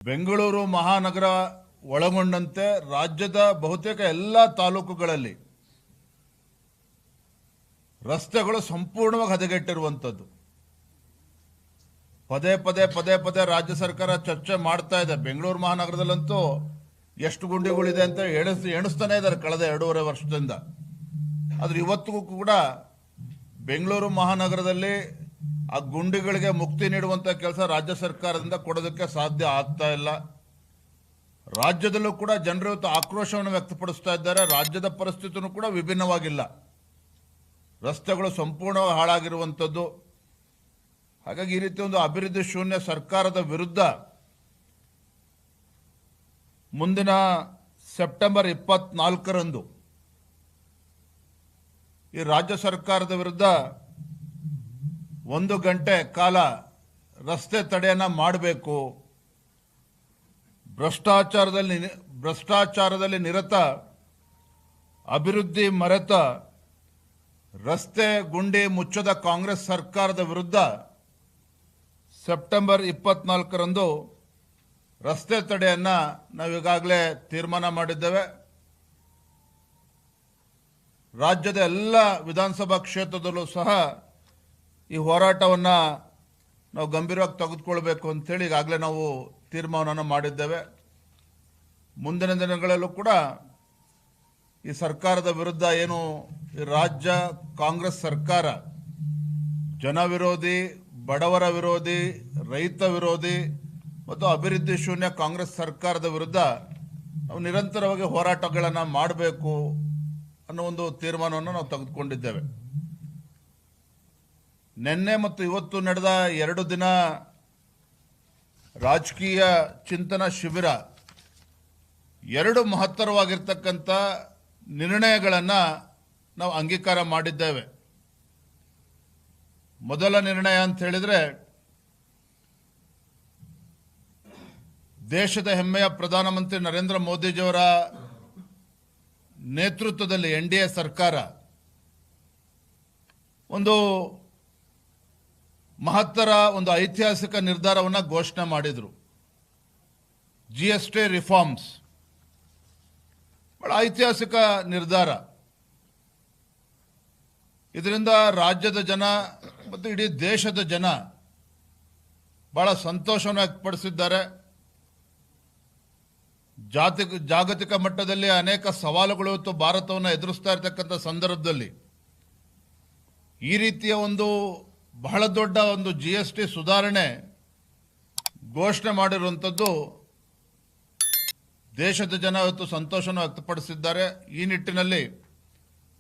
ಬೆಂಗಳೂರು ಮಹಾನಗರ ಒಳಗೊಂಡಂತೆ ರಾಜ್ಯದ ಬಹುತೇಕ ಎಲ್ಲ ತಾಲೂಕುಗಳಲ್ಲಿ ರಸ್ತೆಗಳು ಸಂಪೂರ್ಣವಾಗಿ ಹದಗೆಟ್ಟಿರುವಂಥದ್ದು. ಪದೇ ಪದೇ ರಾಜ್ಯ ಸರ್ಕಾರ ಚರ್ಚೆ ಮಾಡ್ತಾ ಇದೆ. ಬೆಂಗಳೂರು ಮಹಾನಗರದಲ್ಲಂತೂ ಎಷ್ಟು ಗುಂಡಿಗಳಿದೆ ಅಂತ ಎಣಿಸ್ತಾನೆ ಇದ್ದಾರೆ ಕಳೆದ 2.5 ವರ್ಷದಿಂದ. ಆದ್ರೆ ಇವತ್ತಿಗೂ ಕೂಡ ಬೆಂಗಳೂರು ಮಹಾನಗರದಲ್ಲಿ ಆ ಗುಂಡಿಗಳಿಗೆ ಮುಕ್ತಿ ನೀಡುವಂತ ಕೆಲಸ ರಾಜ್ಯ ಸರ್ಕಾರದಿಂದ ಕೊಡೋದಕ್ಕೆ ಸಾಧ್ಯ ಆಗ್ತಾ ಇಲ್ಲ. ರಾಜ್ಯದಲ್ಲೂ ಕೂಡ ಜನರು ಇವತ್ತು ಆಕ್ರೋಶವನ್ನು ವ್ಯಕ್ತಪಡಿಸ್ತಾ ಇದ್ದಾರೆ. ರಾಜ್ಯದ ಪರಿಸ್ಥಿತಿನೂ ಕೂಡ ವಿಭಿನ್ನವಾಗಿಲ್ಲ. ರಸ್ತೆಗಳು ಸಂಪೂರ್ಣವಾಗಿ ಹಾಳಾಗಿರುವಂಥದ್ದು. ಹಾಗಾಗಿ ಈ ರೀತಿ ಒಂದು ಅಭಿವೃದ್ಧಿ ಶೂನ್ಯ ಸರ್ಕಾರದ ವಿರುದ್ಧ ಮುಂದಿನ ಸೆಪ್ಟೆಂಬರ್ 24ರಂದು ಈ ರಾಜ್ಯ ಸರ್ಕಾರದ ವಿರುದ್ಧ 1 ಗಂಟೆ ಕಾಲ ರಸ್ತೆ ತಡೆಯನ್ನ ಮಾಡಬೇಕು. ಭ್ರಷ್ಟಾಚಾರದಲ್ಲಿ ನಿರತ, ಅಭಿವೃದ್ಧಿ ಮರೆತ, ರಸ್ತೆ ಗುಂಡಿ ಮುಚ್ಚದ ಕಾಂಗ್ರೆಸ್ ಸರ್ಕಾರದ ವಿರುದ್ಧ ಸೆಪ್ಟೆಂಬರ್ 24ರಂದು ರಸ್ತೆ ತಡೆಯನ್ನ ನಾವೀಗಾಗಲೇ ತೀರ್ಮಾನ ಮಾಡಿದ್ದೇವೆ. ರಾಜ್ಯದ ಎಲ್ಲ ವಿಧಾನಸಭಾ ಕ್ಷೇತ್ರದಲ್ಲೂ ಸಹ ಈ ಹೋರಾಟವನ್ನು ನಾವು ಗಂಭೀರವಾಗಿ ತೆಗೆದುಕೊಳ್ಬೇಕು ಅಂತೇಳಿ ಈಗಾಗಲೇ ನಾವು ತೀರ್ಮಾನವನ್ನು ಮಾಡಿದ್ದೇವೆ. ಮುಂದಿನ ದಿನಗಳಲ್ಲೂ ಕೂಡ ಈ ಸರ್ಕಾರದ ವಿರುದ್ಧ ಏನು ಈ ರಾಜ್ಯ ಕಾಂಗ್ರೆಸ್ ಸರ್ಕಾರ ಜನ ವಿರೋಧಿ, ಬಡವರ ವಿರೋಧಿ, ರೈತ ವಿರೋಧಿ ಮತ್ತು ಅಭಿವೃದ್ಧಿ ಶೂನ್ಯ ಕಾಂಗ್ರೆಸ್ ಸರ್ಕಾರದ ವಿರುದ್ಧ ನಾವು ನಿರಂತರವಾಗಿ ಹೋರಾಟಗಳನ್ನು ಮಾಡಬೇಕು ಅನ್ನೋ ಒಂದು ತೀರ್ಮಾನವನ್ನು ನಾವು ತೆಗೆದುಕೊಂಡಿದ್ದೇವೆ. ನಿನ್ನೆ ಮತ್ತು ಇವತ್ತು ನಡೆದ 2 ದಿನ ರಾಜಕೀಯ ಚಿಂತನ ಶಿಬಿರ 2 ಮಹತ್ತರವಾಗಿರ್ತಕ್ಕಂಥ ನಿರ್ಣಯಗಳನ್ನು ನಾವು ಅಂಗೀಕಾರ ಮಾಡಿದ್ದೇವೆ. ಮೊದಲ ನಿರ್ಣಯ ಅಂತ ಹೇಳಿದ್ರೆ, ದೇಶದ ಹೆಮ್ಮೆಯ ಪ್ರಧಾನಮಂತ್ರಿ ನರೇಂದ್ರ ಮೋದಿಜಿಯವರ ನೇತೃತ್ವದಲ್ಲಿ NDA ಸರ್ಕಾರ ಒಂದು ಮಹತ್ತರ ಒಂದು ಐತಿಹಾಸಿಕ ನಿರ್ಧಾರವನ್ನು ಘೋಷಣೆ ಮಾಡಿದರು. GST ರಿಫಾರ್ಮ್ಸ್ ಬಹಳ ಐತಿಹಾಸಿಕ ನಿರ್ಧಾರ. ಇದರಿಂದ ರಾಜ್ಯದ ಜನ ಮತ್ತು ಇಡೀ ದೇಶದ ಜನ ಬಹಳ ಸಂತೋಷವನ್ನು ವ್ಯಕ್ತಪಡಿಸಿದ್ದಾರೆ. ಜಾಗತಿಕ ಮಟ್ಟದಲ್ಲಿ ಅನೇಕ ಸವಾಲುಗಳು ಇವತ್ತು ಭಾರತವನ್ನು ಎದುರಿಸ್ತಾ ಇರತಕ್ಕಂಥ ಸಂದರ್ಭದಲ್ಲಿ ಈ ರೀತಿಯ ಒಂದು ಬಹಳ ದೊಡ್ಡ ಒಂದು GST ಸುಧಾರಣೆ ಘೋಷಣೆ ಮಾಡಿರುವಂಥದ್ದು ದೇಶದ ಜನ ಇವತ್ತು ಸಂತೋಷವನ್ನು ವ್ಯಕ್ತಪಡಿಸಿದ್ದಾರೆ. ಈ ನಿಟ್ಟಿನಲ್ಲಿ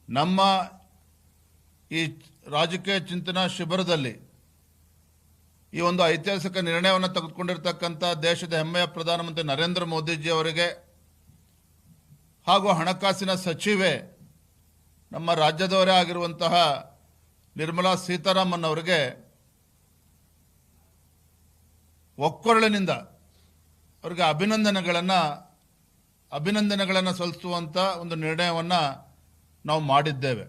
ನಮ್ಮ ಈ ರಾಜಕೀಯ ಚಿಂತನಾ ಶಿಬಿರದಲ್ಲಿ ಈ ಒಂದು ಐತಿಹಾಸಿಕ ನಿರ್ಣಯವನ್ನು ತೆಗೆದುಕೊಂಡಿರ್ತಕ್ಕಂಥ ದೇಶದ ಹೆಮ್ಮೆಯ ಪ್ರಧಾನಮಂತ್ರಿ ನರೇಂದ್ರ ಮೋದಿಜಿ ಅವರಿಗೆ ಹಾಗೂ ಹಣಕಾಸಿನ ಸಚಿವೆ ನಮ್ಮ ರಾಜ್ಯದವರೇ ಆಗಿರುವಂತಹ ನಿರ್ಮಲಾ ಸೀತಾರಾಮನ್ ಅವರಿಗೆ ಒಕ್ಕೊರಳಿನಿಂದ ಅವರಿಗೆ ಅಭಿನಂದನೆಗಳನ್ನು ಸಲ್ಲಿಸುವಂಥ ಒಂದು ನಿರ್ಣಯವನ್ನು ನಾವು ಮಾಡಿದ್ದೇವೆ.